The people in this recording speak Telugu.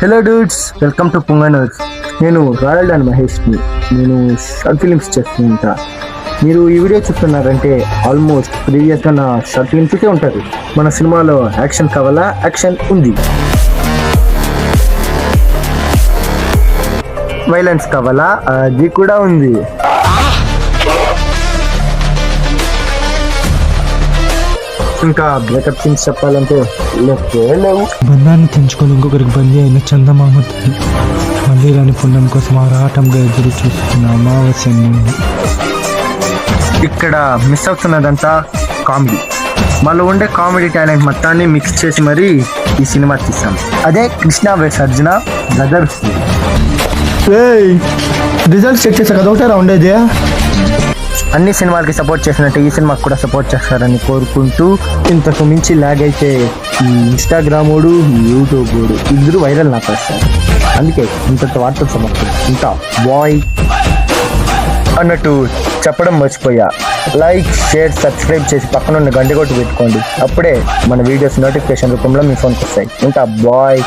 Hello dudes, welcome to Punganurs. నేను రాయల్ డాన్ మహేష్ని. నేను షార్ట్ ఫిలిమ్స్ చేస్తూ ఉంటా. మీరు ఈ వీడియో చూస్తున్నారంటే ఆల్మోస్ట్ ప్రీవియస్గా నా షార్ట్ ఫిలిమ్స్కే ఉంటుంది. మన సినిమాలో యాక్షన్ కావాలా? యాక్షన్ ఉంది. వైలెన్స్ కావాలా? అది కూడా ఉంది. ఇంకా బ్రేకప్ సీన్స్ చెప్పాలంటే లేవు. బంధాన్ని తెంచుకొని ఇంకొకరికి బందీ అయిన చందమామ మళ్ళీ రాని పుణ్యం కోసం ఆరాటంగా ఎదురు చూస్తున్న అమావాస్య. ఇక్కడ మిస్ అవుతున్నదంతా కామెడీ. మనలో ఉండే కామెడీ టాలెంట్ మొత్తాన్ని మిక్స్ చేసి మరీ ఈ సినిమా తీసాం. అదే Krishna vs Arjuna brothers. Results check చేసా కదా ఒకటే ఉండేది. అన్ని సినిమాలకి సపోర్ట్ చేసినట్టు ఈ సినిమాకి కూడా సపోర్ట్ చేస్తారని కోరుకుంటూ, ఇంతకు మించి లాగ్ అయితే ఈ ఇన్స్టాగ్రామోడు యూట్యూబోడు ఇద్దరు వైరల్ నాకు వస్తారు. అందుకే ఇంత వార్తలు సమర్థం ఇంకా బాయ్ అన్నట్టు చెప్పడం మర్చిపోయా. లైక్, షేర్, సబ్స్క్రైబ్ చేసి పక్కనున్న గంట కొట్టి పెట్టుకోండి. అప్పుడే మన వీడియోస్ నోటిఫికేషన్ రూపంలో మీ ఫోన్కి వస్తాయి. ఇంకా బాయ్.